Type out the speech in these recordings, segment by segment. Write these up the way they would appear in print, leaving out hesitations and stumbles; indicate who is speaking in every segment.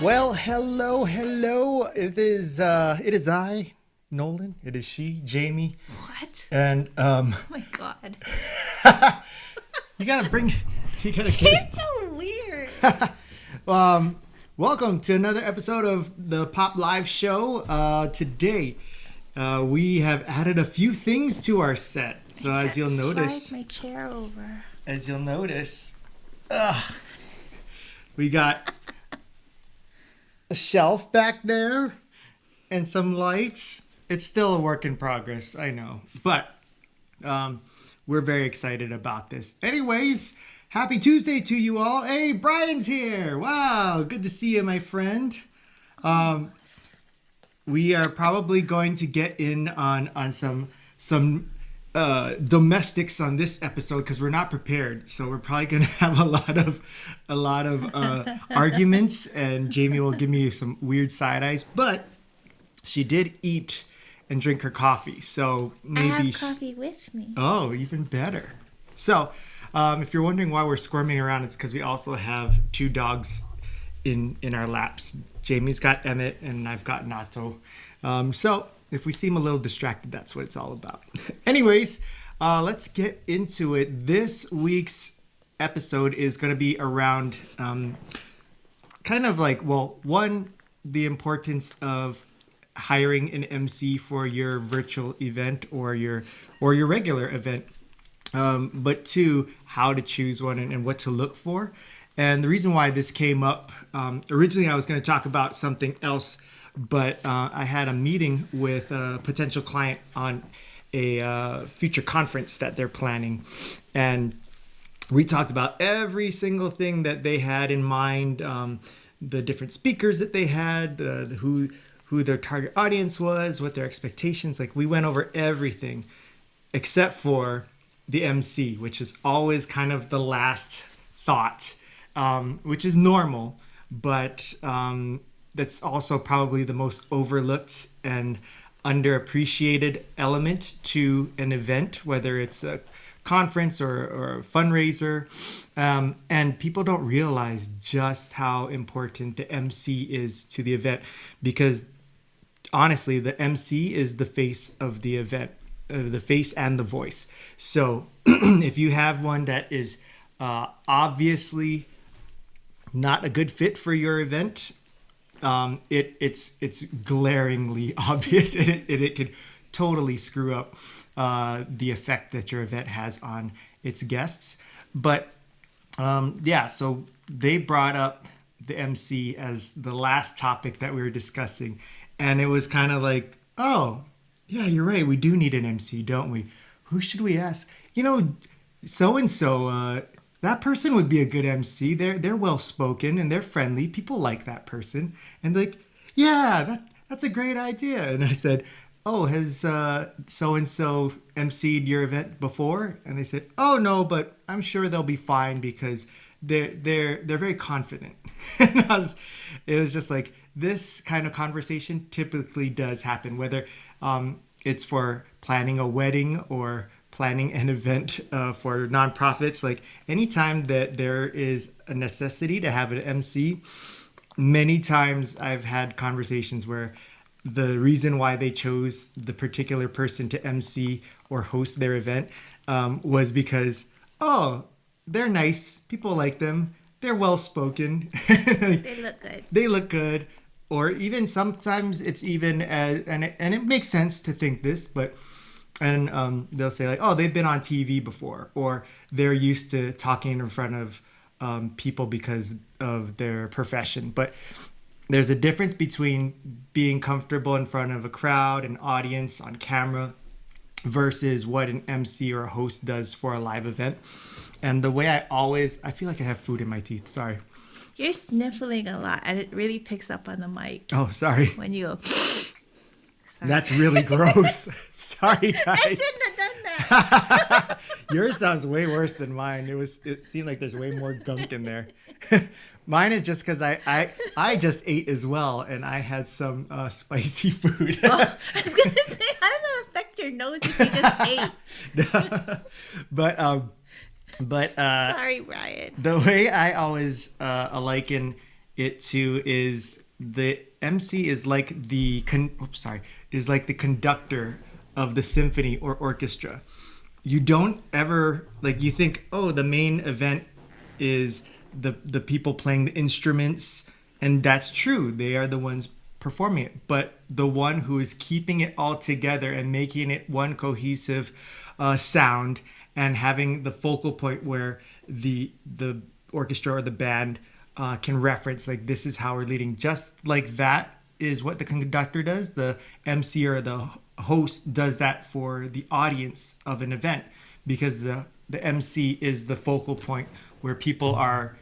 Speaker 1: Well, hello. It is I, Nolan. It is she, Jamie.
Speaker 2: What?
Speaker 1: And
Speaker 2: Oh my god.
Speaker 1: you gotta get
Speaker 2: It's
Speaker 1: it.
Speaker 2: so weird.
Speaker 1: Welcome to another episode of the Pop Live Show. Today, we have added a few things to our set. So as you'll notice,
Speaker 2: Slide my chair over.
Speaker 1: We got a shelf back there and some lights. It's still a work in progress, I know, but we're very excited about this. Anyways, happy Tuesday to you all. Hey, Brian's here. Wow, good to see you, my friend. We are probably going to get in on some domestics on this episode because we're not prepared, so we're probably going to have a lot of arguments, and Jamie will give me some weird side eyes, but she did eat and drink her coffee, so maybe
Speaker 2: I have coffee with me.
Speaker 1: Oh, even better. So if you're wondering why we're squirming around, it's because we also have two dogs in our laps. Jamie's got Emmett and I've got Nato. So if we seem a little distracted, that's what it's all about. Anyways, let's get into it. This week's episode is going to be around kind of like, well, one, the importance of hiring an MC for your virtual event or your regular event. But two, how to choose one and what to look for. And the reason why this came up, originally I was going to talk about something else, but I had a meeting with a potential client on a future conference that they're planning. And we talked about every single thing that they had in mind, the different speakers that they had, who their target audience was, what their expectations. Like, we went over everything except for the MC, which is always kind of the last thought, which is normal, but that's also probably the most overlooked and underappreciated element to an event, whether it's a conference or a fundraiser. And people don't realize just how important the MC is to the event, because honestly, the MC is the face of the event, the face and the voice. So if you have one that is obviously not a good fit for your event, it's glaringly obvious, and it could totally screw up the effect that your event has on its guests. But so they brought up the MC as the last topic that we were discussing, and it was kind of like, oh yeah, you're right, we do need an MC, don't we? Who should we ask? So and so, that person would be a good MC. They're well spoken and they're friendly. People like that person. And like, yeah, that's a great idea. And I said, oh, has so and so MC'd your event before? And they said, oh no, but I'm sure they'll be fine because they're very confident. And it was just like, this kind of conversation typically does happen, whether it's for planning a wedding or planning an event for nonprofits. Like, anytime that there is a necessity to have an MC, many times I've had conversations where the reason why they chose the particular person to MC or host their event was because, oh, they're nice, people like them, they're well spoken, they look good. Or even sometimes it's even and it makes sense to think this, but they'll say like, oh, they've been on TV before, or they're used to talking in front of people because of their profession. But there's a difference between being comfortable in front of a crowd, an audience, on camera, versus what an MC or a host does for a live event. And the way I feel like I have food in my teeth. Sorry.
Speaker 2: You're sniffling a lot, and it really picks up on the mic.
Speaker 1: Oh, sorry.
Speaker 2: When you go. Sorry.
Speaker 1: That's really gross. Sorry, guys.
Speaker 2: I shouldn't have done that.
Speaker 1: Yours sounds way worse than mine. It seemed like there's way more gunk in there. Mine is just because I just ate as well, and I had some spicy food.
Speaker 2: Oh, I was gonna say, how does that affect your nose if you just ate?
Speaker 1: But
Speaker 2: sorry, Brian.
Speaker 1: The way I always liken it to is the MC is like is like the conductor of the symphony or orchestra. You don't ever like you think, oh, the main event is the people playing the instruments, and that's true. They are the ones performing it, but the one who is keeping it all together and making it one cohesive sound and having the focal point where the orchestra or the band can reference like this is how we're leading. Just like that is what the conductor does. The MC or the host does that for the audience of an event, because the MC is the focal point where people are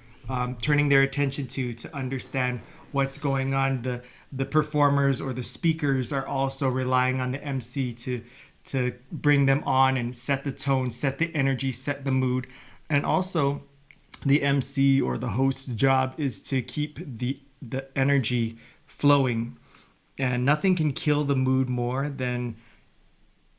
Speaker 1: turning their attention to understand what's going on. The performers or the speakers are also relying on the MC to bring them on and set the tone, set the energy, set the mood. And also the MC or the host's job is to keep the energy flowing. And nothing can kill the mood more than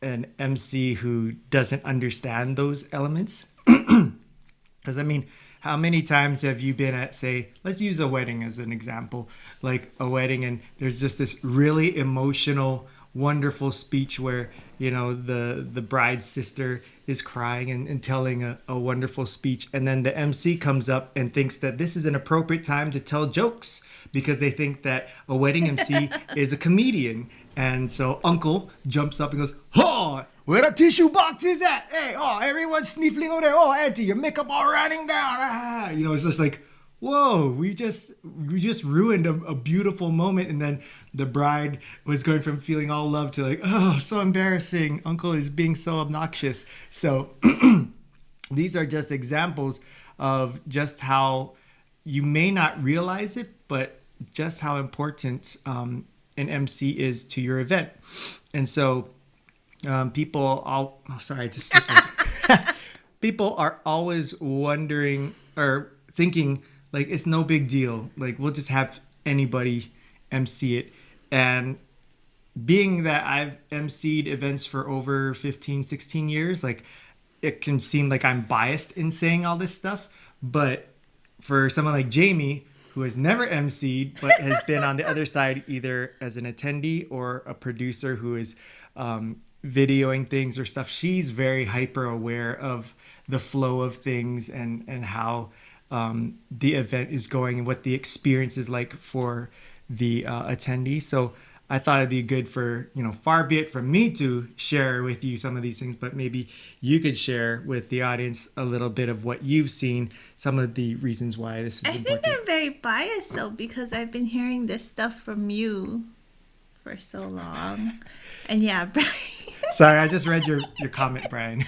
Speaker 1: an MC who doesn't understand those elements. Because I mean, how many times have you been at, say, let's use a wedding as an example, like a wedding, and there's just this really emotional, wonderful speech where, you know, the bride's sister is crying and telling a wonderful speech, and then the MC comes up and thinks that this is an appropriate time to tell jokes because they think that a wedding MC is a comedian. And so uncle jumps up and goes, "Oh, where the tissue box is at? Hey, oh, everyone's sniffling over there. Oh, auntie, your makeup all running down." Ah. You know, it's just like, whoa, we just ruined a beautiful moment. And then the bride was going from feeling all love to like, oh, so embarrassing. Uncle is being so obnoxious. So these are just examples of just how you may not realize it, but just how important an MC is to your event. And so people are always wondering or thinking like it's no big deal. Like we'll just have anybody MC it. And being that I've MC'd events for over 15, 16 years, like it can seem like I'm biased in saying all this stuff. But for someone like Jamie, who has never MC'd, but has been on the other side, either as an attendee or a producer who is videoing things or stuff, she's very hyper aware of the flow of things and how the event is going and what the experience is like for the attendee. So I thought it'd be good for, far be it from me to share with you some of these things, but maybe you could share with the audience a little bit of what you've seen, some of the reasons why this is important.
Speaker 2: I think I'm very biased though, because I've been hearing this stuff from you for so long. And yeah, Brian.
Speaker 1: Sorry, I just read your comment, Brian.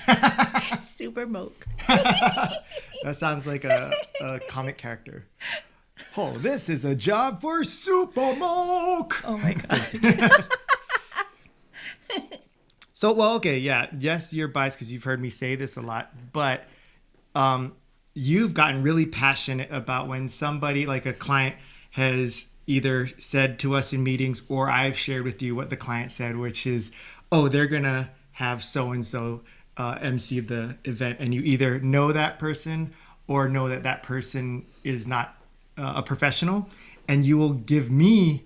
Speaker 2: Super moke.
Speaker 1: That sounds like a comic character. Oh, this is a job for Super Moke.
Speaker 2: Oh my god.
Speaker 1: So, well, okay, yeah. Yes, you're biased because you've heard me say this a lot, but you've gotten really passionate about when somebody, like a client, has either said to us in meetings or I've shared with you what the client said, which is, oh, they're going to have so-and-so MC the event. And you either know that person or know that that person is not a professional. And you will give me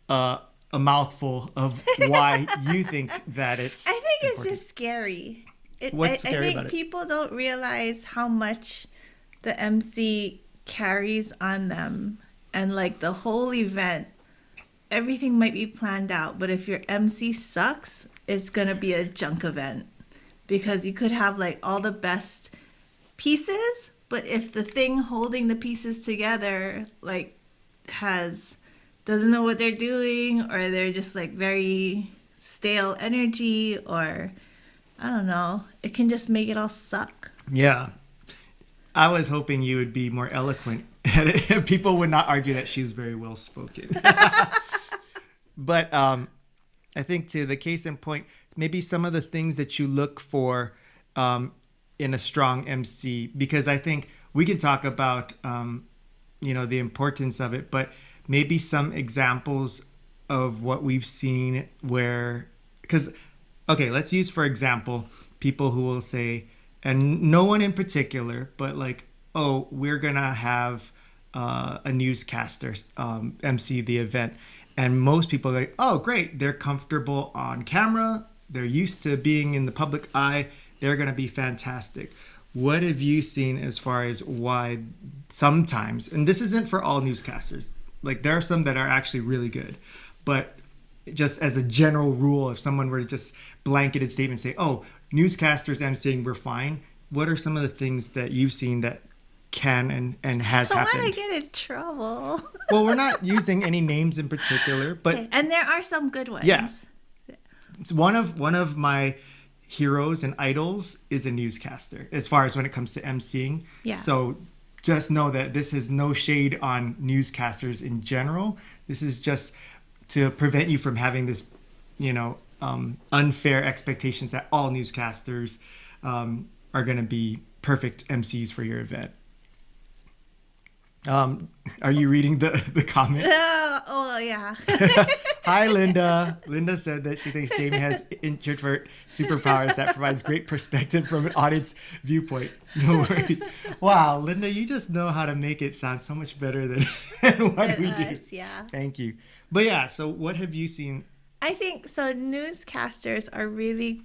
Speaker 1: a mouthful of why you think that it's
Speaker 2: I think it's
Speaker 1: important.
Speaker 2: just scary.
Speaker 1: What's scary
Speaker 2: I think
Speaker 1: about it?
Speaker 2: people don't realize how much the MC carries on them. And like the whole event, everything might be planned out, but if your MC sucks, it's going to be a junk event. Because you could have like all the best pieces, but if the thing holding the pieces together like doesn't know what they're doing, or they're just like very stale energy, or I don't know, it can just make it all suck.
Speaker 1: Yeah. I was hoping you would be more eloquent. People would not argue that she's very well spoken. But I think to the case in point, maybe some of the things that you look for in a strong MC, because I think we can talk about the importance of it, but maybe some examples of what we've seen where, because, okay, let's use, for example, people who will say, and no one in particular, but like, oh, we're going to have a newscaster MC the event, and most people are like, oh great, they're comfortable on camera, they're used to being in the public eye, they're going to be fantastic. What have you seen as far as why sometimes, and this isn't for all newscasters, like there are some that are actually really good, but just as a general rule, if someone were to just blanketed statement say, oh, newscasters emceeing, we're fine, what are some of the things that you've seen that can and has happened?
Speaker 2: I want to get in trouble.
Speaker 1: Well, we're not using any names in particular, but
Speaker 2: okay. And there are some good ones.
Speaker 1: Yeah, it's one of my heroes and idols is a newscaster as far as when it comes to emceeing.
Speaker 2: Yeah.
Speaker 1: So just know that this is no shade on newscasters in general. This is just to prevent you from having this, unfair expectations that all newscasters are going to be perfect MCs for your event. Are you reading the comment?
Speaker 2: Oh yeah.
Speaker 1: Hi, Linda. Linda said that she thinks Jamie has introvert superpowers that provides great perspective from an audience viewpoint. No worries. Wow, Linda, you just know how to make it sound so much better than what we do.
Speaker 2: Yeah.
Speaker 1: Thank you. But yeah, so what have you seen?
Speaker 2: I think so. Newscasters are really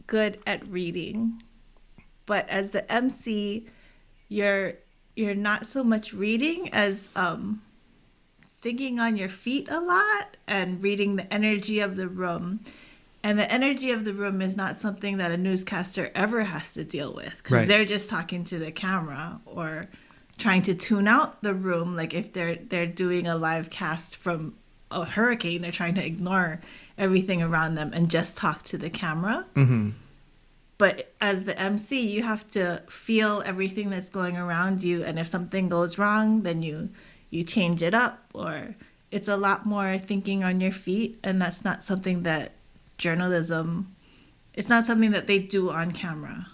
Speaker 2: good at reading, but as the MC, you're not so much reading as thinking on your feet a lot and reading the energy of the room. And the energy of the room is not something that a newscaster ever has to deal with, because they're just talking to the camera or trying to tune out the room. Like if they're doing a live cast from a hurricane, they're trying to ignore everything around them and just talk to the camera.
Speaker 1: Mm-hmm.
Speaker 2: But as the MC, you have to feel everything that's going around you, and if something goes wrong, then you change it up, or it's a lot more thinking on your feet, and that's not something that journalism, it's not something that they do on camera.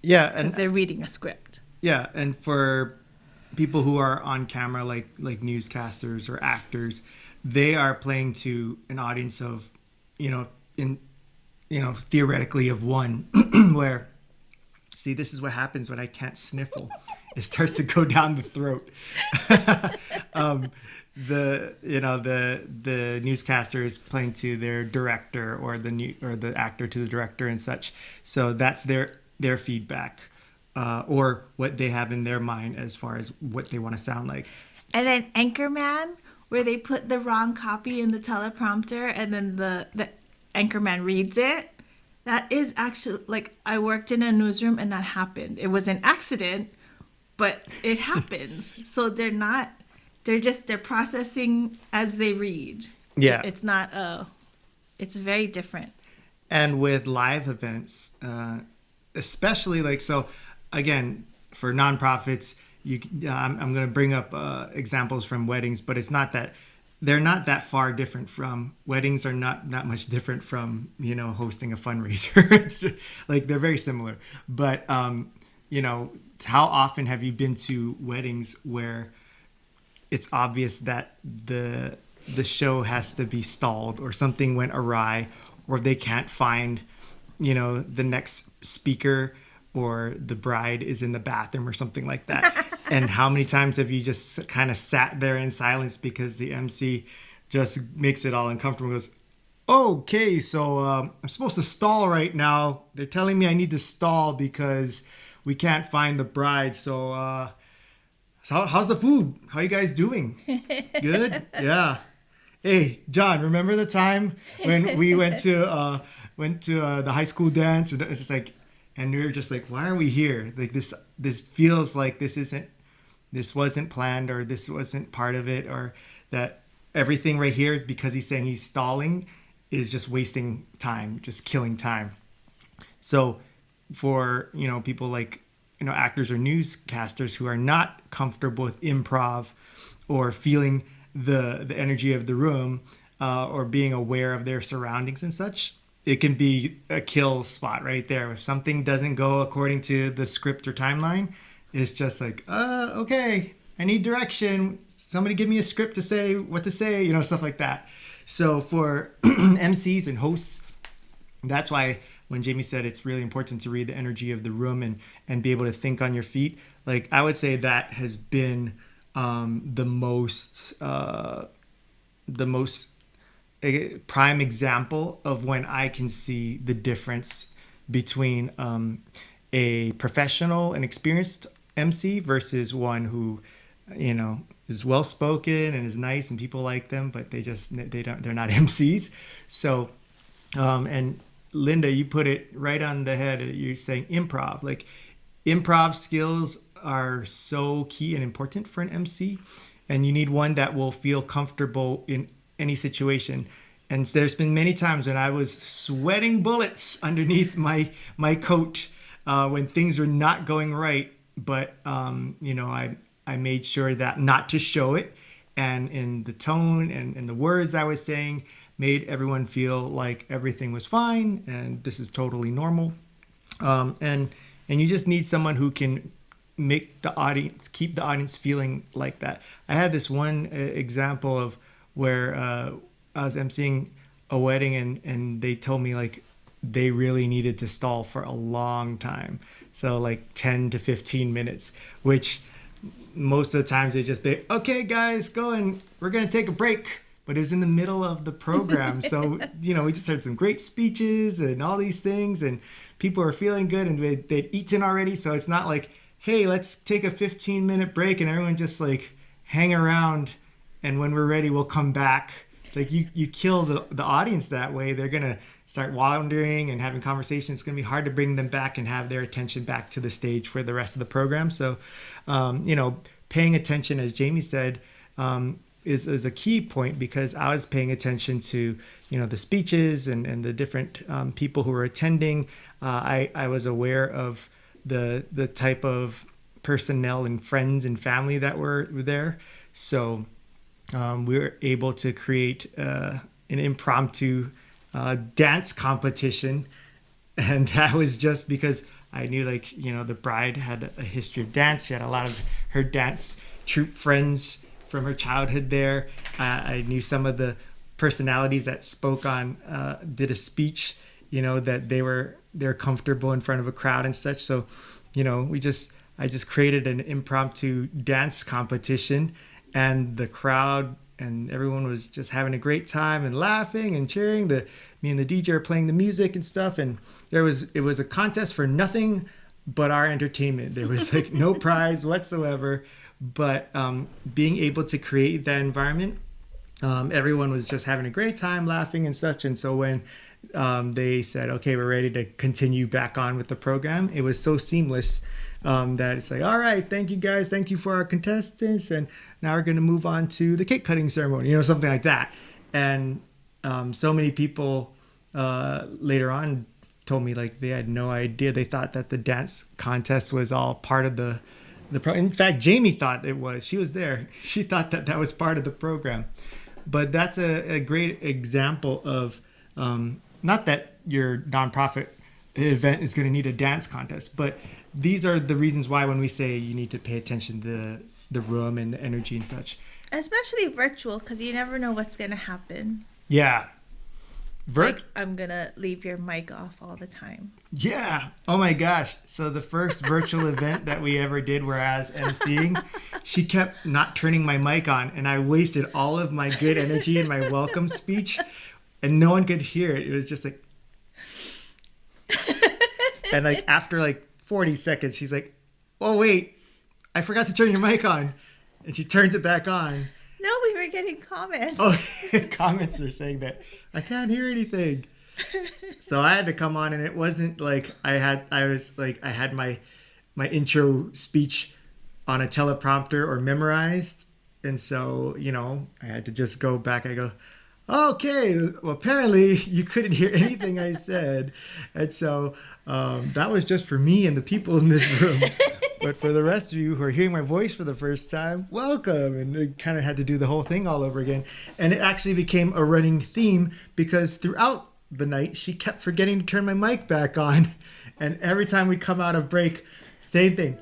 Speaker 1: Yeah,
Speaker 2: because they're reading a script.
Speaker 1: Yeah, and for people who are on camera, like newscasters or actors, they are playing to an audience of, theoretically of one, where, see, this is what happens when I can't sniffle. It starts to go down the throat. The newscaster is playing to their director, or the actor to the director and such. So that's their feedback, or what they have in their mind as far as what they want to sound like.
Speaker 2: And then Anchorman, where they put the wrong copy in the teleprompter and then the Anchorman reads it. That is actually, like, I worked in a newsroom and that happened. It was an accident, but it happens. So they're processing as they read.
Speaker 1: Yeah.
Speaker 2: It's not it's very different.
Speaker 1: And with live events, especially so again, for nonprofits, I'm going to bring up examples from weddings, but it's not that they're not that far different from weddings, are not that much different from, hosting a fundraiser. It's just, they're very similar. But, how often have you been to weddings where it's obvious that the show has to be stalled, or something went awry, or they can't find, the next speaker, or the bride is in the bathroom or something like that? And how many times have you just kind of sat there in silence because the MC just makes it all uncomfortable and goes, okay, so I'm supposed to stall right now. They're telling me I need to stall because we can't find the bride. So, how's the food? How you guys doing? Good? Yeah. Hey, John, remember the time when we went to the high school dance? And it's just like, and we were just like, why are we here? Like this feels like this wasn't planned, or this wasn't part of it, or that everything right here, because he's saying he's stalling, is just wasting time, just killing time. So for, people like, actors or newscasters who are not comfortable with improv, or feeling the energy of the room, or being aware of their surroundings and such, it can be a kill spot right there. If something doesn't go according to the script or timeline, it's just like, okay, I need direction. Somebody give me a script to say what to say, stuff like that. So for MCs and hosts, that's why when Jamie said it's really important to read the energy of the room and be able to think on your feet, I would say that has been the most a prime example of when I can see the difference between a professional and experienced MC versus one who, is well spoken and is nice and people like them, but they're not MCs. So, and Linda, you put it right on the head. You're saying improv. Like, improv skills are so key and important for an MC, and you need one that will feel comfortable in any situation. And there's been many times when I was sweating bullets underneath my coat when things were not going right, but I made sure that not to show it, and in the tone and the words I was saying made everyone feel like everything was fine and this is totally normal. And you just need someone who can keep the audience feeling like that. I had this one example of where I was emceeing a wedding and they told me like they really needed to stall for a long time. So like 10 to 15 minutes, which most of the times they just be, okay, guys, go and we're going to take a break. But it was in the middle of the program. So, we just heard some great speeches and all these things and people were feeling good and they'd eaten already. So it's not like, hey, let's take a 15-minute break and everyone just like hang around. And when we're ready, we'll come back. It's like you kill the audience that way. They're going to start wandering and having conversations. It's going to be hard to bring them back and have their attention back to the stage for the rest of the program. So, paying attention, as Jamie said, is a key point, because I was paying attention to, the speeches and the different people who were attending. I was aware of the type of personnel and friends and family that were there. So we were able to create an impromptu dance competition. And that was just because I knew, the bride had a history of dance. She had a lot of her dance troupe friends from her childhood there. I knew some of the personalities that spoke on, did a speech, that they're comfortable in front of a crowd and such. So, I just created an impromptu dance competition, and the crowd and everyone was just having a great time and laughing and cheering. Me and the DJ are playing the music and stuff, and it was a contest for nothing but our entertainment. There was no prize whatsoever, but being able to create that environment, everyone was just having a great time laughing and such. And so when they said, okay, we're ready to continue back on with the program, it was so seamless that it's like, all right, thank you guys, thank you for our contestants, and now we're going to move on to the cake cutting ceremony, something like that. And so many people later on told me they had no idea. They thought that the dance contest was all part of the in fact, Jamie thought it was. She was there. She thought that was part of the program. But that's a great example of not that your nonprofit event is going to need a dance contest, but these are the reasons why when we say you need to pay attention to the room and the energy and such.
Speaker 2: Especially virtual, because you never know what's going to happen.
Speaker 1: Yeah.
Speaker 2: I'm going to leave your mic off all the time.
Speaker 1: Yeah. Oh my gosh. So the first virtual event that we ever did where I was emceeing, she kept not turning my mic on, and I wasted all of my good energy in my welcome speech, and no one could hear it. It was just like, and after 40 seconds, she's like, oh wait, I forgot to turn your mic on. And she turns it back on.
Speaker 2: No, we were getting comments.
Speaker 1: Oh, comments were saying that I can't hear anything. So I had to come on, and it wasn't like I had my intro speech on a teleprompter or memorized. And so, I had to just go back. I go, okay, well, apparently you couldn't hear anything I said. And so that was just for me and the people in this room. But for the rest of you who are hearing my voice for the first time, welcome. And I kind of had to do the whole thing all over again. And it actually became a running theme because throughout the night, she kept forgetting to turn my mic back on. And every time we come out of break, same thing.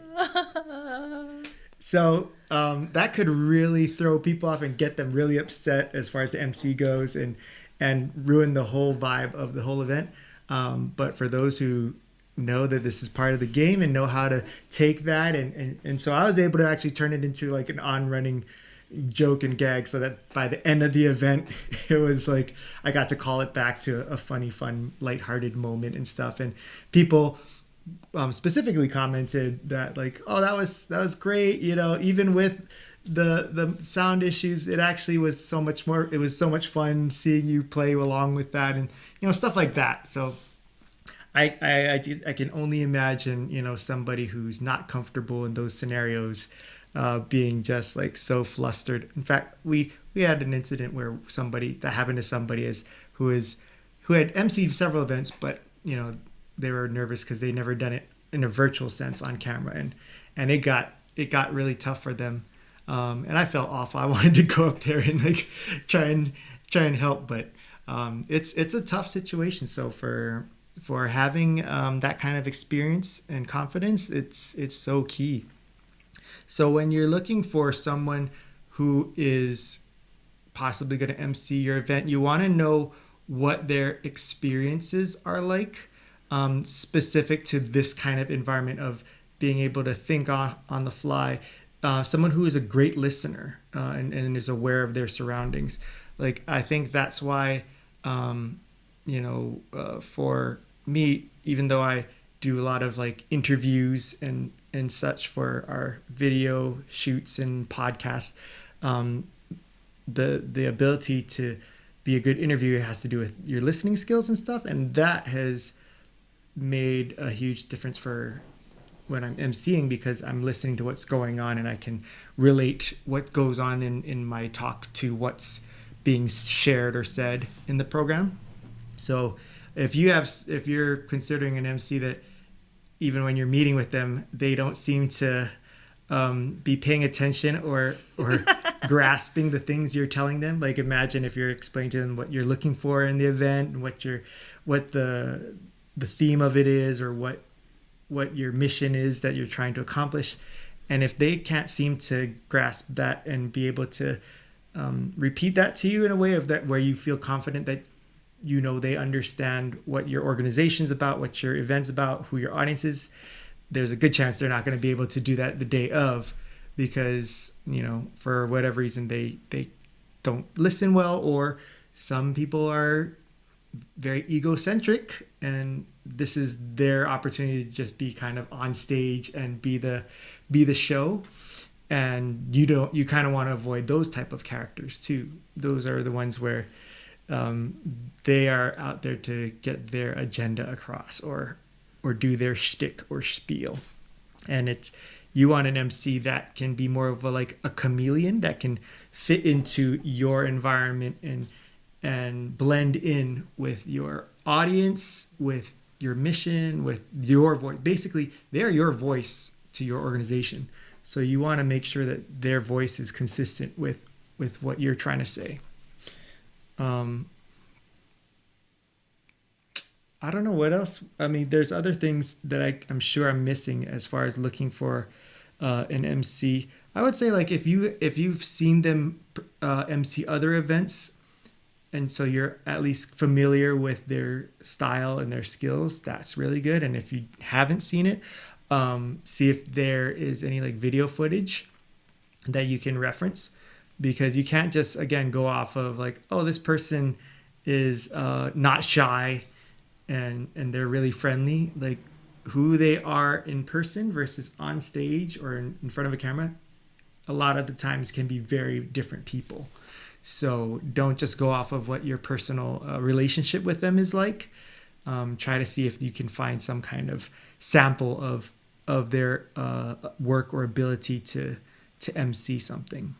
Speaker 1: So that could really throw people off and get them really upset as far as the MC goes and ruin the whole vibe of the whole event. But for those who know that this is part of the game and know how to take that. And so I was able to actually turn it into like an on running joke and gag, so that by the end of the event, it was like I got to call it back to a funny, fun, lighthearted moment and stuff. And people specifically commented that like, oh, that was great. You know, even with the sound issues, it actually was so much more. It was so much fun seeing you play along with that, and stuff like that. So I can only imagine somebody who's not comfortable in those scenarios being just like so flustered. In fact, we had an incident where somebody that happened to somebody who had emceed several events, but they were nervous because they never done it in a virtual sense on camera, and it got really tough for them, and I felt awful. I wanted to go up there and like try and help, but it's a tough situation. So for having that kind of experience and confidence, it's so key. So when you're looking for someone who is possibly going to MC your event, you want to know what their experiences are like, specific to this kind of environment of being able to think on the fly. Someone who is a great listener and is aware of their surroundings. Like, I think that's why, for me, even though I do a lot of like interviews and such for our video shoots and podcasts, the ability to be a good interviewer has to do with your listening skills and stuff, and that has made a huge difference for when I'm emceeing, because I'm listening to what's going on and I can relate what goes on in my talk to what's being shared or said in the program. So if you're considering an MC that even when you're meeting with them, they don't seem to be paying attention or grasping the things you're telling them. Like, imagine if you're explaining to them what you're looking for in the event and what the theme of it is, or what your mission is that you're trying to accomplish. And if they can't seem to grasp that and be able to repeat that to you in a way of that where you feel confident that they understand what your organization's about, what your event's about, who your audience is, there's a good chance they're not going to be able to do that the day of, because for whatever reason they don't listen well, or some people are very egocentric and this is their opportunity to just be kind of on stage and be the show, and you kind of want to avoid those type of characters too. Those are the ones where they are out there to get their agenda across or do their shtick or spiel. And you want an MC that can be more of a chameleon, that can fit into your environment and blend in with your audience, with your mission, with your voice. Basically, they're your voice to your organization. So you want to make sure that their voice is consistent with what you're trying to say. I don't know what else. I mean, there's other things that I'm sure I'm missing as far as looking for an MC. I would say, like, if you've seen them MC other events, and so you're at least familiar with their style and their skills, that's really good. And if you haven't seen it, see if there is any like video footage that you can reference, because you can't just, again, go off of like, oh, this person is not shy and they're really friendly. Like, who they are in person versus on stage or in front of a camera, a lot of the times can be very different people. So don't just go off of what your personal relationship with them is like. Try to see if you can find some kind of sample of their work or ability to MC something.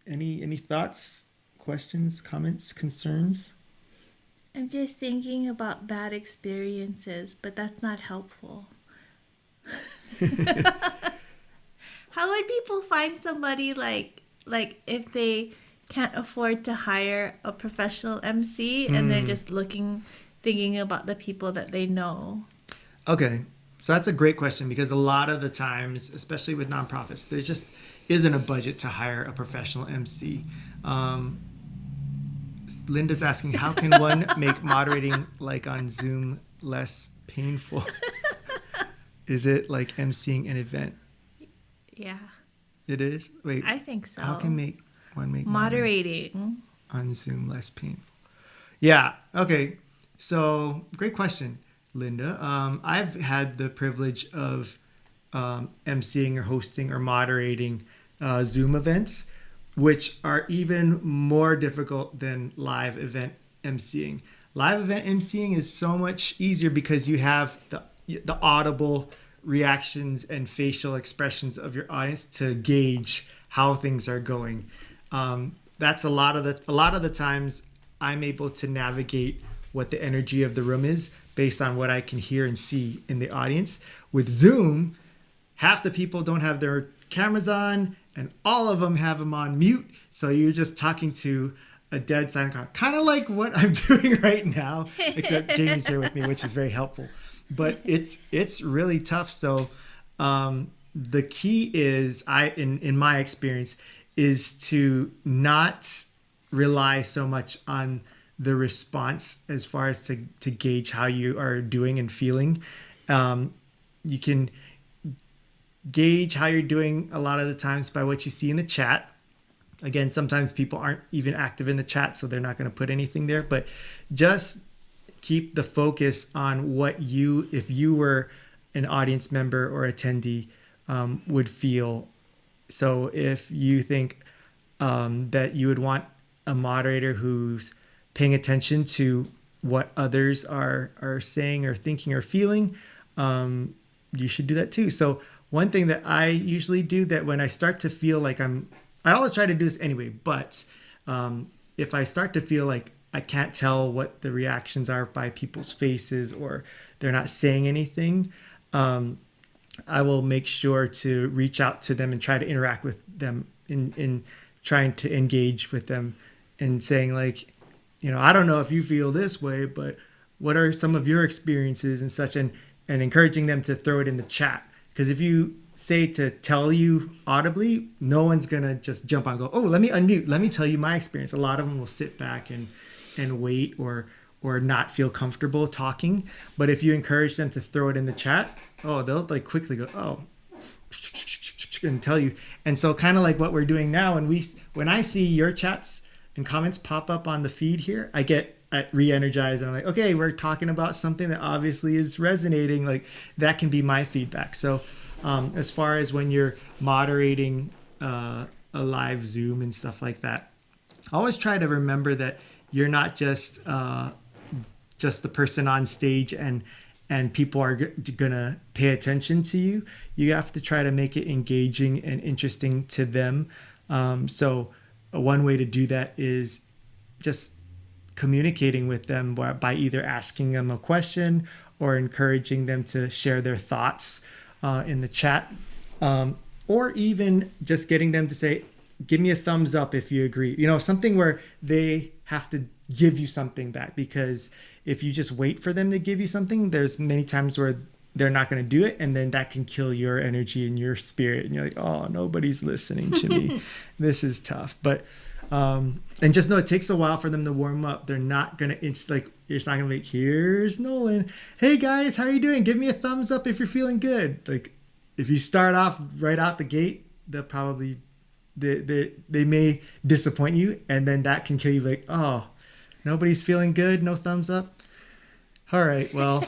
Speaker 1: Any thoughts, questions, comments, concerns?
Speaker 2: I'm just thinking about bad experiences, but that's not helpful. How would people find somebody like if they can't afford to hire a professional MC and they're just thinking about the people that they know?
Speaker 1: Okay. So that's a great question, because a lot of the times, especially with nonprofits, there just isn't a budget to hire a professional MC. Linda's asking, how can one make moderating like on Zoom less painful? Is it like emceeing an event?
Speaker 2: Yeah,
Speaker 1: It is? Wait,
Speaker 2: I think so.
Speaker 1: how can one make
Speaker 2: Moderating.
Speaker 1: on Zoom less painful? Yeah, okay. So, great question, Linda. I've had the privilege of emceeing or hosting or moderating Zoom events, which are even more difficult than live event emceeing. Live event emceeing is so much easier because you have the audible reactions and facial expressions of your audience to gauge how things are going. That's a lot of the times I'm able to navigate what the energy of the room is based on what I can hear and see in the audience. With Zoom, half the people don't have their cameras on and all of them have them on mute. So you're just talking to a dead silent crowd, kind of like what I'm doing right now, except Jamie's here with me, which is very helpful. But it's really tough. So the key is, in my experience, is to not rely so much on the response as far as to gauge how you are doing and feeling. You can gauge how you're doing a lot of the times by what you see in the chat. Again, sometimes people aren't even active in the chat, so they're not going to put anything there, but just keep the focus on what you, if you were an audience member or attendee, would feel. So if you think that you would want a moderator who's paying attention to what others are saying or thinking or feeling, you should do that too. So one thing that I usually do, that when I start to feel like I always try to do this anyway, but if I start to feel like I can't tell what the reactions are by people's faces or they're not saying anything, I will make sure to reach out to them and try to interact with them in trying to engage with them and saying like, I don't know if you feel this way, but what are some of your experiences and such, and encouraging them to throw it in the chat. Because if you say to tell you audibly, no one's going to just jump on and go, oh, let me unmute. Let me tell you my experience. A lot of them will sit back and wait or not feel comfortable talking. But if you encourage them to throw it in the chat, they'll like quickly go, oh, and tell you. And so kind of like what we're doing now, when I see your chats and comments pop up on the feed here, I get re-energized and I'm like, okay, we're talking about something that obviously is resonating. Like that can be my feedback. So as far as when you're moderating a live Zoom and stuff like that, always try to remember that you're not just the person on stage and people are gonna pay attention to you. You have to try to make it engaging and interesting to them. So one way to do that is just communicating with them by either asking them a question or encouraging them to share their thoughts in the chat, or even just getting them to say, give me a thumbs up if you agree. Something where they have to give you something back, because if you just wait for them to give you something, there's many times where they're not going to do it, and then that can kill your energy and your spirit, and you're like, oh, nobody's listening to me. This is tough. But and just know it takes a while for them to warm up. They're not gonna, it's like, it's not gonna be like, here's Nolan, hey guys, how are you doing, give me a thumbs up if you're feeling good. Like if you start off right out the gate, they'll probably they may disappoint you, and then that can kill you. Like, oh, nobody's feeling good, no thumbs up. All right, well,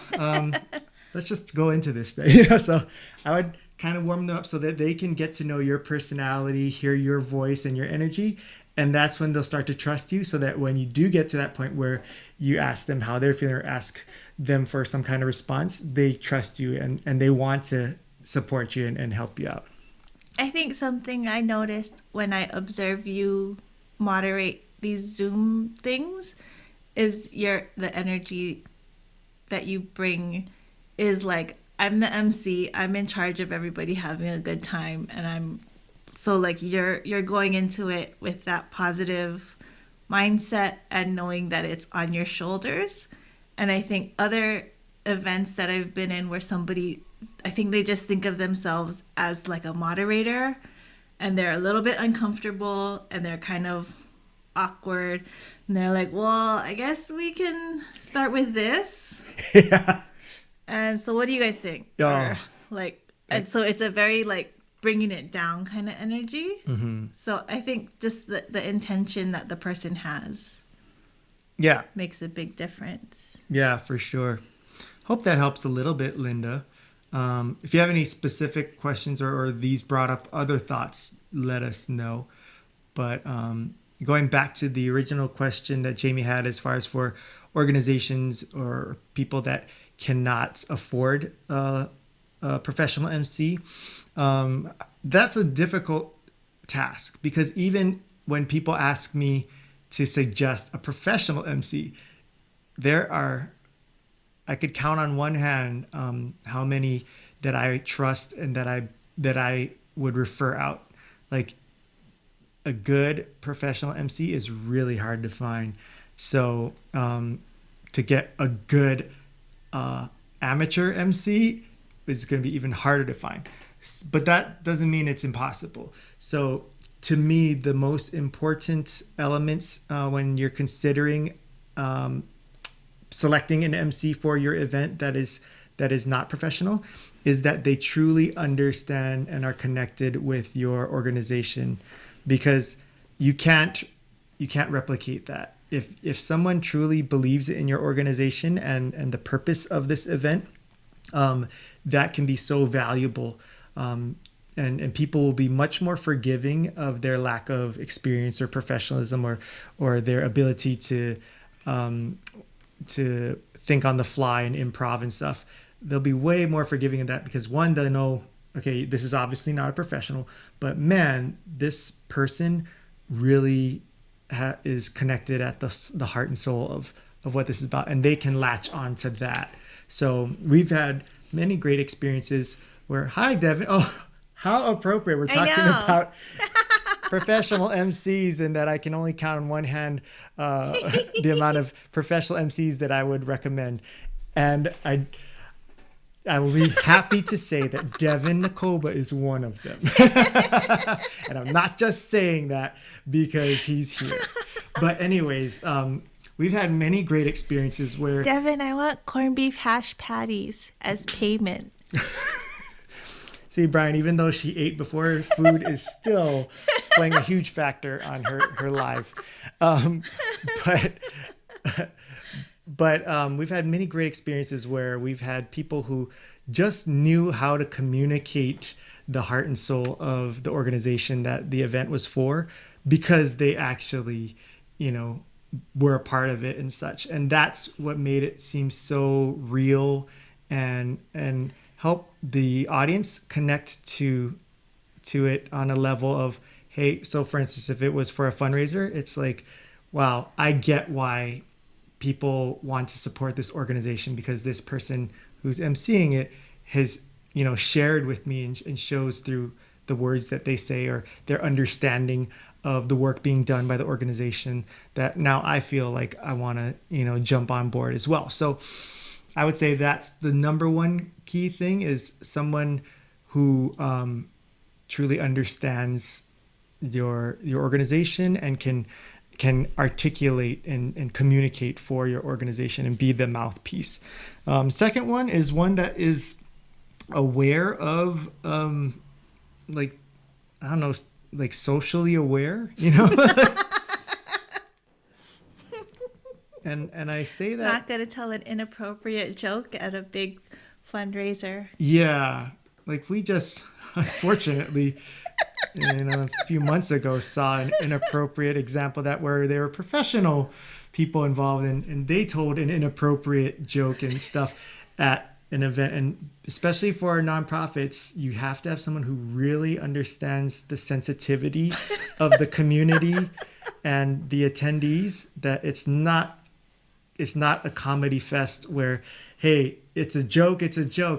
Speaker 1: let's just go into this thing. So I would kind of warm them up so that they can get to know your personality, hear your voice and your energy. And that's when they'll start to trust you, so that when you do get to that point where you ask them how they're feeling or ask them for some kind of response, they trust you and they want to support you and help you out.
Speaker 2: I think something I noticed when I observe you moderate these Zoom things is the energy that you bring is like, I'm the MC, I'm in charge of everybody having a good time, and so like you're going into it with that positive mindset and knowing that it's on your shoulders. And I think other events that I've been in where I think they just think of themselves as like a moderator, and they're a little bit uncomfortable and they're kind of awkward. And they're like, well, I guess we can start with this.
Speaker 1: Yeah.
Speaker 2: And so what do you guys think?
Speaker 1: Oh.
Speaker 2: Or, like, and so it's a very like bringing it down kind of energy.
Speaker 1: Mm-hmm.
Speaker 2: So I think just the intention that the person has
Speaker 1: Yeah.
Speaker 2: makes a big difference.
Speaker 1: Yeah, for sure. Hope that helps a little bit, Linda. If you have any specific questions or these brought up other thoughts, let us know. But going back to the original question that Jamie had as far as for organizations or people that cannot afford a professional MC, that's a difficult task, because even when people ask me to suggest a professional MC, I could count on one hand how many that I trust and that I would refer out. Like, a good professional MC is really hard to find. So to get a good amateur MC is going to be even harder to find. But that doesn't mean it's impossible. So to me, the most important elements when you're considering selecting an MC for your event that is not professional is that they truly understand and are connected with your organization, because you can't replicate that. If someone truly believes in your organization and the purpose of this event, that can be so valuable. And people will be much more forgiving of their lack of experience or professionalism or their ability to think on the fly and improv and stuff. They'll be way more forgiving of that, because one, they'll know, okay, this is obviously not a professional, but man, this person really is connected at the heart and soul of what this is about, and they can latch on to that. So we've had many great experiences where, hi, Devin. Oh, how appropriate. We're talking about professional MCs, and that I can only count on one hand the amount of professional MCs that I would recommend. And I will be happy to say that Devin Nakoba is one of them. And I'm not just saying that because he's here. But anyways, we've had many great experiences where...
Speaker 2: Devin, I want corned beef hash patties as payment.
Speaker 1: See, Brian, even though she ate before, food is still playing a huge factor on her life. But we've had many great experiences where we've had people who just knew how to communicate the heart and soul of the organization that the event was for, because they actually, were a part of it and such. And that's what made it seem so real and help the audience connect to it on a level of, hey, so for instance, if it was for a fundraiser, it's like, wow, I get why people want to support this organization, because this person who's emceeing it has, shared with me and shows through the words that they say or their understanding of the work being done by the organization, that now I feel like I want to, jump on board as well. So I would say that's the number one key thing, is someone who truly understands your organization and can articulate and communicate for your organization and be the mouthpiece. Second one is one that is aware of, socially aware, And I say that...
Speaker 2: Not going to tell an inappropriate joke at a big fundraiser.
Speaker 1: Yeah. Like, we just, unfortunately, a few months ago saw an inappropriate example where there were professional people involved and they told an inappropriate joke and stuff at an event. And especially for our nonprofits, you have to have someone who really understands the sensitivity of the community and the attendees, that it's not a comedy fest where, hey, it's a joke.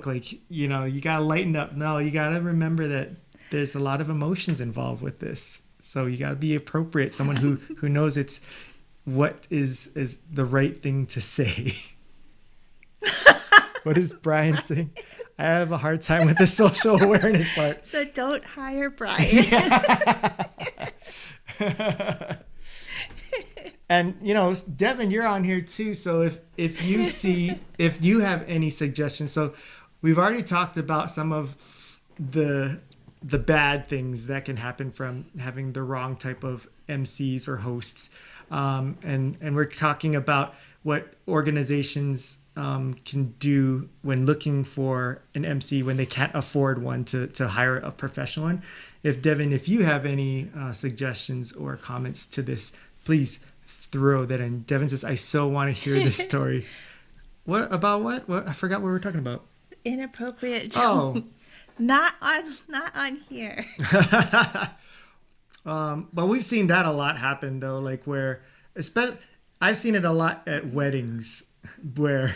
Speaker 1: Like, you got to lighten up. No, you got to remember that there's a lot of emotions involved with this. So you got to be appropriate. Someone who knows what is the right thing to say. What is Brian saying? I have a hard time with the social awareness part.
Speaker 2: So don't hire Brian.
Speaker 1: And Devin, you're on here too. So if you have any suggestions, so we've already talked about some of the bad things that can happen from having the wrong type of MCs or hosts, and we're talking about what organizations can do when looking for an MC when they can't afford one to hire a professional one. Devin, if you have any suggestions or comments to this, please throw that in. Devin says, I so want to hear this story. What about what? I forgot what we were talking about.
Speaker 2: Inappropriate joke.
Speaker 1: Oh.
Speaker 2: Not on here.
Speaker 1: But we've seen that a lot happen though, like where, I've seen it a lot at weddings where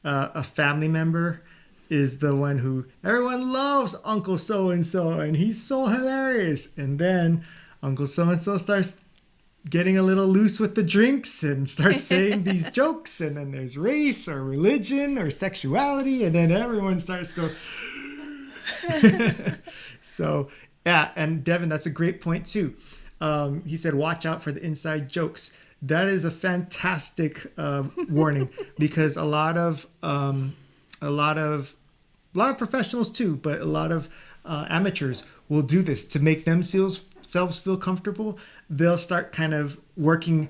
Speaker 1: a family member is the one who everyone loves, Uncle so-and-so, and he's so hilarious. And then Uncle so-and-so starts getting a little loose with the drinks and starts saying these jokes. And then there's race or religion or sexuality. And then everyone starts to go. So, yeah. And Devin, that's a great point too. He said, watch out for the inside jokes. That is a fantastic warning, because a lot of professionals too, but a lot of amateurs will do this to make themselves feel comfortable. They'll start kind of working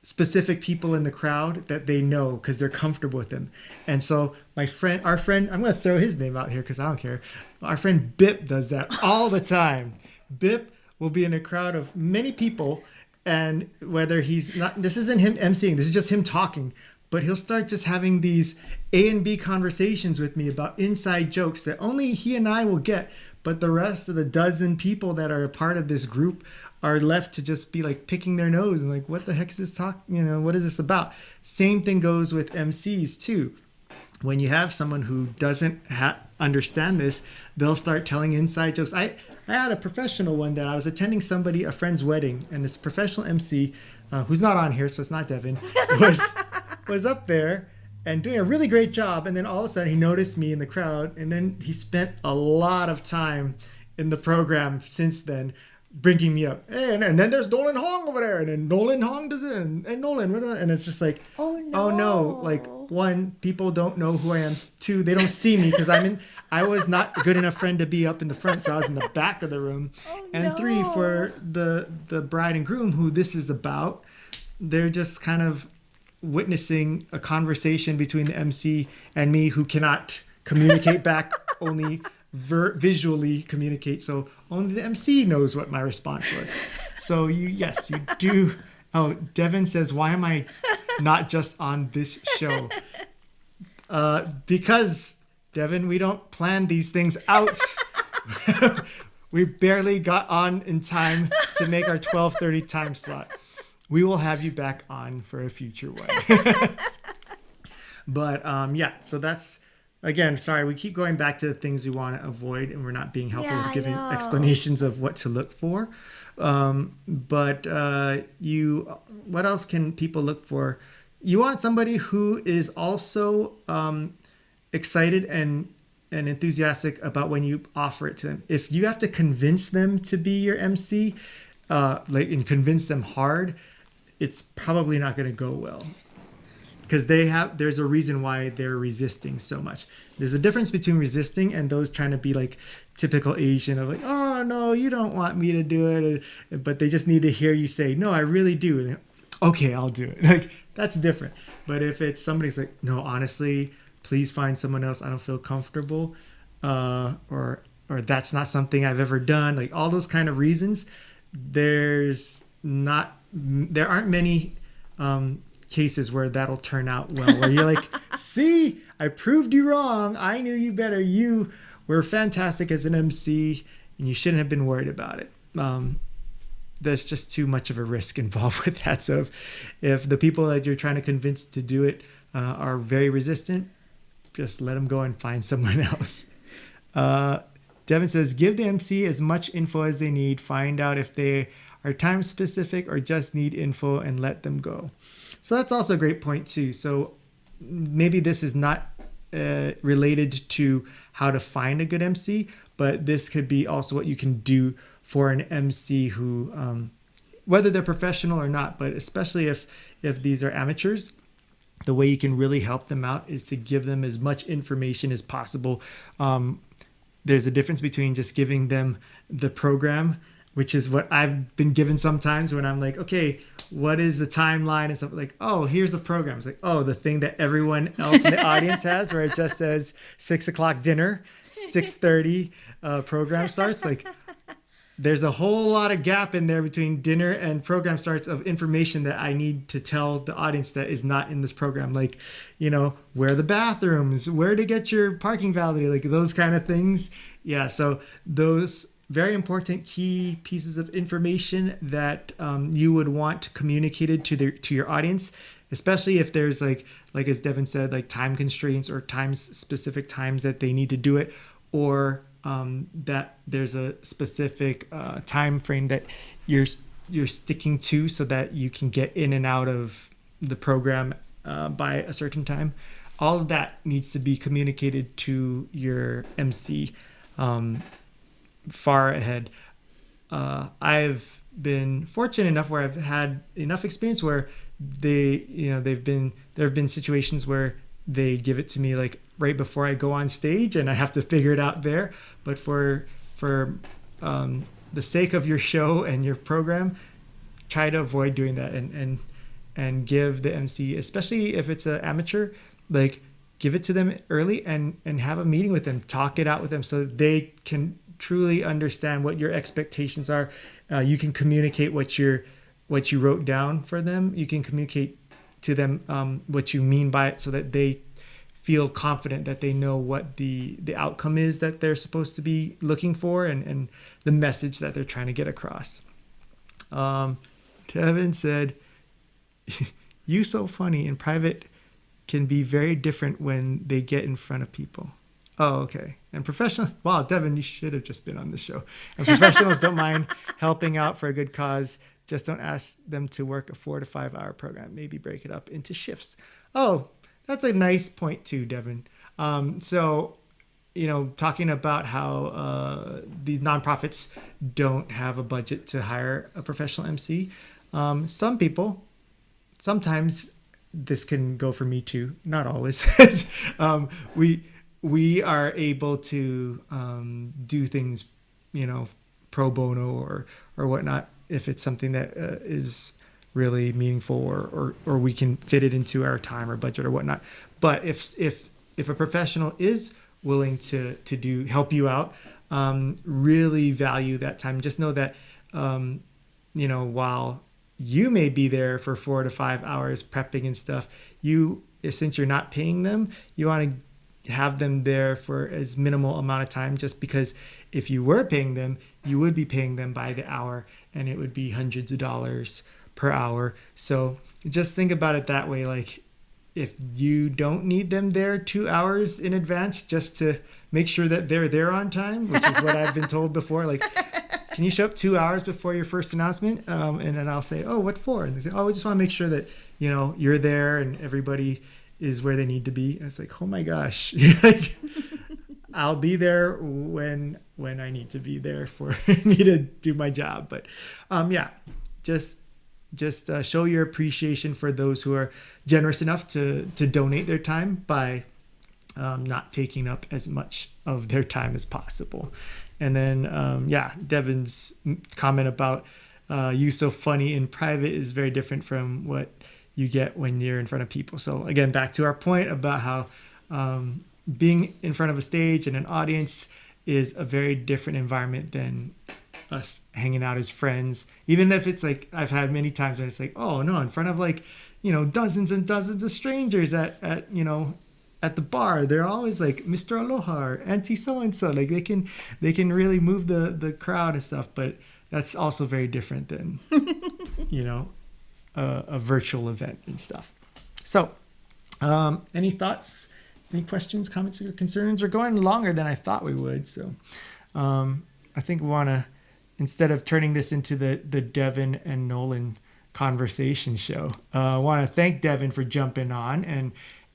Speaker 1: specific people in the crowd that they know because they're comfortable with them. And so our friend, I'm going to throw his name out here because I don't care. Our friend Bip does that all the time. Bip will be in a crowd of many people, and whether he's not, this isn't him emceeing, this is just him talking, but he'll start just having these A and B conversations with me about inside jokes that only he and I will get, but the rest of the dozen people that are a part of this group are left to just be like picking their nose and like, what the heck is this talk? What is this about? Same thing goes with MCs too. When you have someone who doesn't understand this, they'll start telling inside jokes. I had a professional one that I was attending a friend's wedding, and this professional MC, who's not on here, so it's not Devin, was up there and doing a really great job. And then all of a sudden he noticed me in the crowd, and then he spent a lot of time in the program since then bringing me up. And then there's Nolan Hong over there, and then Nolan Hong does it, and Nolan, and it's just like, oh no. Like, one, people don't know who I am. Two, they don't see me because I was not a good enough friend to be up in the front, so I was in the back of the room. And three, for the bride and groom who this is about, they're just kind of witnessing a conversation between the MC and me, who cannot communicate back, only visually communicate. So only the MC knows what my response was. So you do. Oh, Devin says, why am I not just on this show? Because Devin, we don't plan these things out. We barely got on in time to make our 12:30 time slot. We will have you back on for a future one. But so that's, again, sorry, we keep going back to the things we want to avoid, and we're not being helpful with giving explanations of what to look for. What else can people look for? You want somebody who is also excited and enthusiastic about when you offer it to them. If you have to convince them to be your MC, and convince them hard, it's probably not going to go well. Because there's a reason why they're resisting so much. There's a difference between resisting and those trying to be like typical Asian of like, oh no, you don't want me to do it, but they just need to hear you say, no, I really do. And okay, I'll do it. Like, that's different. But if it's somebody's like, no, honestly, please find someone else, I don't feel comfortable, or that's not something I've ever done, like all those kind of reasons, there aren't many cases where that'll turn out well, where you're like, see, I proved you wrong, I knew you better, you were fantastic as an MC, and you shouldn't have been worried about it. There's just too much of a risk involved with that. So if the people that you're trying to convince to do it are very resistant, just let them go and find someone else. Devin says, give the MC as much info as they need, find out if they are time specific or just need info, and let them go. So that's also a great point too. So maybe this is not related to how to find a good MC, but this could be also what you can do for an MC who whether they're professional or not, but especially if these are amateurs, the way you can really help them out is to give them as much information as possible. There's a difference between just giving them the program, which is what I've been given sometimes when I'm like, okay, what is the timeline and stuff, like, oh, here's the program. It's like, oh, the thing that everyone else in the audience has, where it just says 6:00 dinner, 6:30 program starts. Like, there's a whole lot of gap in there between dinner and program starts of information that I need to tell the audience that is not in this program. Like, where are the bathrooms, where to get your parking validated, like those kind of things. Yeah, so those very important key pieces of information that you would want communicated to your audience, especially if there's like as Devin said, like time constraints or specific times that they need to do it, or that there's a specific time frame that you're sticking to so that you can get in and out of the program by a certain time. All of that needs to be communicated to your MC far ahead. I've been fortunate enough where I've had enough experience where there have been situations where they give it to me like right before I go on stage and I have to figure it out there. But for the sake of your show and your program, try to avoid doing that and give the MC, especially if it's an amateur, like give it to them early and have a meeting with them, talk it out with them so they can truly understand what your expectations are. You can communicate what you wrote down for them. You can communicate to them what you mean by it so that they feel confident that they know what the outcome is that they're supposed to be looking for and the message that they're trying to get across. Kevin said, "You so funny in private can be very different when they get in front of people." Oh, okay. And professionals, wow, Devin, you should have just been on this show. And professionals don't mind helping out for a good cause. Just don't ask them to work a 4 to 5 hour program. Maybe break it up into shifts. Oh, that's a nice point too, Devin. So, talking about how these nonprofits don't have a budget to hire a professional MC. Some people, sometimes this can go for me too, not always. We are able to do things, pro bono or whatnot, if it's something that is really meaningful or we can fit it into our time or budget or whatnot. But if a professional is willing to help you out, really value that time. Just know that, while you may be there for 4 to 5 hours prepping and stuff, since you're not paying them, you want to have them there for as minimal amount of time, just because if you were paying them, you would be paying them by the hour and it would be hundreds of dollars per hour. So just think about it that way. Like, if you don't need them there 2 hours in advance just to make sure that they're there on time, which is what I've been told before, like, can you show up 2 hours before your first announcement? And then I'll say, oh, what for? And they say, oh, we just want to make sure that, you're there and everybody is where they need to be. And it's like, oh my gosh, like, I'll be there when I need to be there for me to do my job. But just show your appreciation for those who are generous enough to donate their time by not taking up as much of their time as possible. And then, Devin's comment about you so funny in private is very different from what you get when you're in front of people. So again, back to our point about how being in front of a stage and an audience is a very different environment than us hanging out as friends. Even if it's like, I've had many times when it's like, oh no, in front of like, dozens and dozens of strangers at the bar, they're always like Mr. Aloha or Auntie so-and-so. Like they can really move the crowd and stuff, but that's also very different than, a virtual event and stuff. So, any thoughts, any questions, comments, or concerns? We're going longer than I thought we would. So, I think we want to, instead of turning this into the Devin and Nolan conversation show, I want to thank Devin for jumping on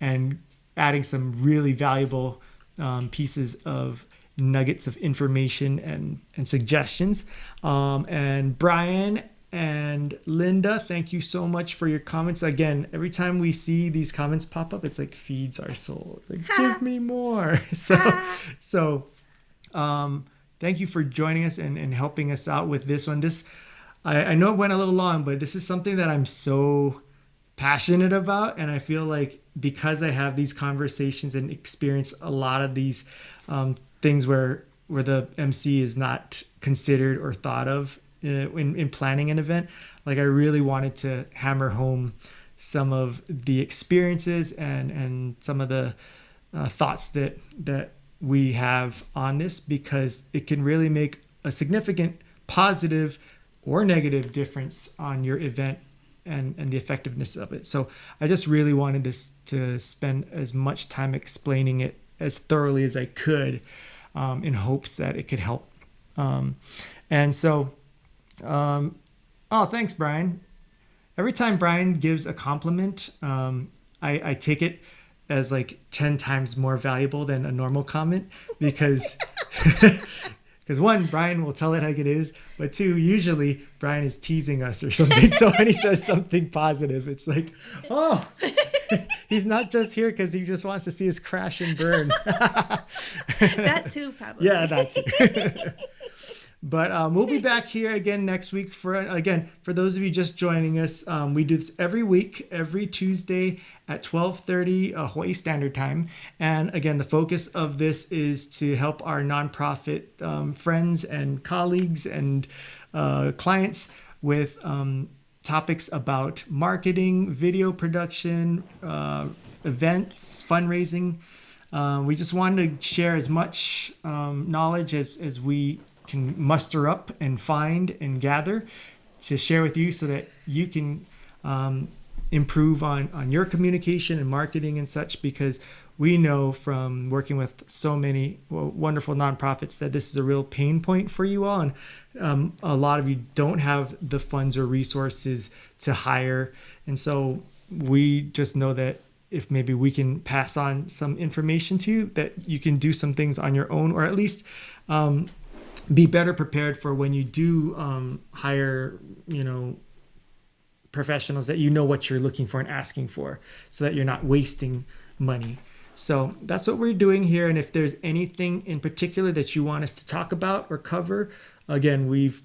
Speaker 1: and adding some really valuable pieces of nuggets of information and suggestions. And Brian And Linda, thank you so much for your comments. Again, every time we see these comments pop up, it's like feeds our soul. It's like, give me more. So thank you for joining us and helping us out with this one. I know it went a little long, but this is something that I'm so passionate about. And I feel like because I have these conversations and experience a lot of these things where the MC is not considered or thought of in planning an event, like I really wanted to hammer home some of the experiences and some of the thoughts that we have on this, because it can really make a significant positive or negative difference on your event and the effectiveness of it. So I just really wanted to spend as much time explaining it as thoroughly as I could, in hopes that it could help. Oh, thanks, Brian. Every time Brian gives a compliment, I take it as like 10 times more valuable than a normal comment, because one, Brian will tell it like it is, but two, usually Brian is teasing us or something. So when he says something positive, it's like, oh, he's not just here because he just wants to see us crash and burn.
Speaker 2: That too, probably.
Speaker 1: Yeah, that too. But we'll be back here again next week. For those of you just joining us, we do this every week, every Tuesday at 12:30 Hawaii Standard Time. And again, the focus of this is to help our nonprofit friends and colleagues and clients with topics about marketing, video production, events, fundraising. We just wanted to share as much knowledge as we can muster up and find and gather to share with you, so that you can improve on your communication and marketing and such, because we know from working with so many wonderful nonprofits that this is a real pain point for you all. And a lot of you don't have the funds or resources to hire. And so we just know that if maybe we can pass on some information to you, that you can do some things on your own, or at least be better prepared for when you do hire, professionals, that you know what you're looking for and asking for, so that you're not wasting money. So that's what we're doing here. And if there's anything in particular that you want us to talk about or cover, again, we've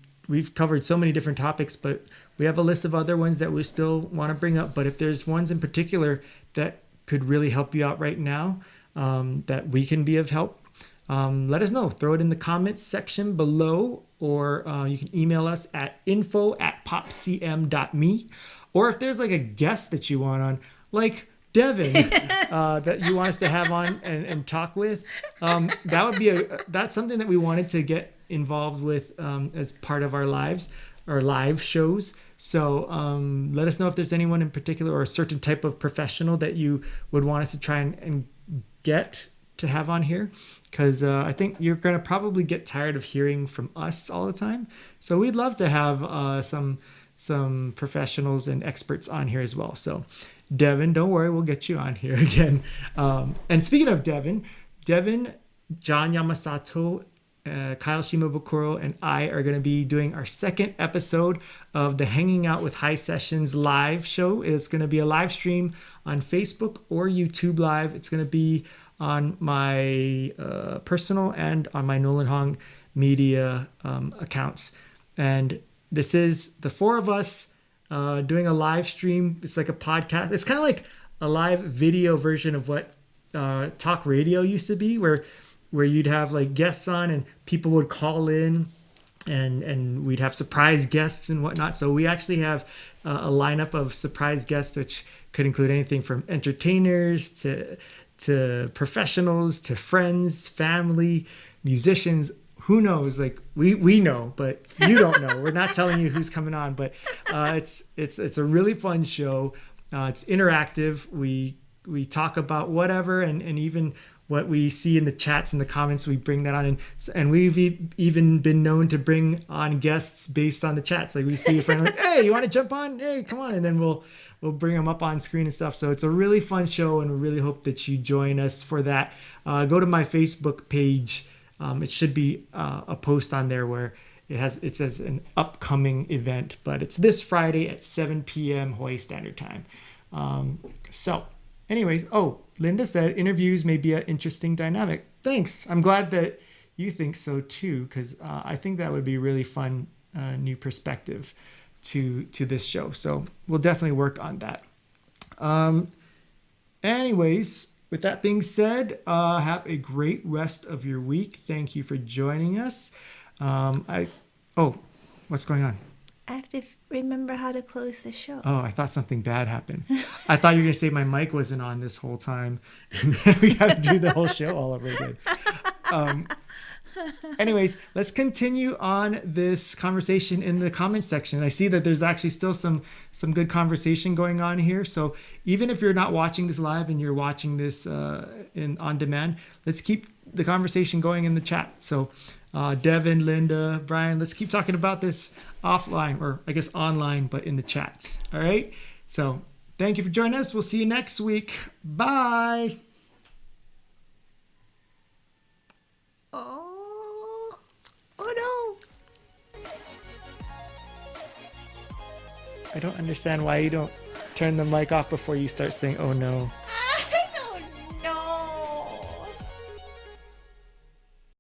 Speaker 1: covered so many different topics, but we have a list of other ones that we still want to bring up. But if there's ones in particular that could really help you out right now, that we can be of help, let us know. Throw it in the comments section below, or you can email us at info@popcm.me. Or if there's like a guest that you want on, like Devin, that you want us to have on and talk with, that would be that's something that we wanted to get involved with as part of our live shows. So let us know if there's anyone in particular, or a certain type of professional that you would want us to try and get to have on here. Because I think you're going to probably get tired of hearing from us all the time. So we'd love to have some professionals and experts on here as well. So Devin, don't worry, we'll get you on here again. And speaking of Devin, John Yamasato, Kyle Shimabukuro, and I are going to be doing our second episode of the Hanging Out with High Sessions live show. It's going to be a live stream on Facebook or YouTube Live. It's going to be on my personal and on my Nolan Hong media accounts. And this is the four of us doing a live stream. It's like a podcast. It's kind of like a live video version of what talk radio used to be, where you'd have like guests on and people would call in, and we'd have surprise guests and whatnot. So we actually have a lineup of surprise guests, which could include anything from entertainers to professionals, to friends, family, musicians. Who knows? Like we know, but you don't know. We're not telling you who's coming on, but it's a really fun show. It's interactive. We talk about whatever, and even what we see in the chats and the comments, we bring that on. And we've even been known to bring on guests based on the chats. Like we see a friend like, hey, you want to jump on? Hey, come on. And then we'll bring them up on screen and stuff. So it's a really fun show, and we really hope that you join us for that. Go to my Facebook page. It should be a post on there where it says an upcoming event, but it's this Friday at 7 p.m. Hawaii Standard Time. So, anyways, Linda said interviews may be an interesting dynamic. Thanks. I'm glad that you think so too, because I think that would be a really fun new perspective to this show. So we'll definitely work on that. Anyways, with that being said, have a great rest of your week. Thank you for joining us. What's going on?
Speaker 2: I have to remember how to close the show.
Speaker 1: Oh, I thought something bad happened. I thought you were going to say my mic wasn't on this whole time, and then we had to do the whole show all over again. Anyways, let's continue on this conversation in the comments section. I see that there's actually still some good conversation going on here. So even if you're not watching this live and you're watching this on demand, let's keep the conversation going in the chat. So Devin, Linda, Brian, let's keep talking about this offline, or I guess online, but in the chats. All right. So thank you for joining us. We'll see you next week. Bye.
Speaker 2: Oh no.
Speaker 1: I don't understand why you don't turn the mic off before you start saying, oh no.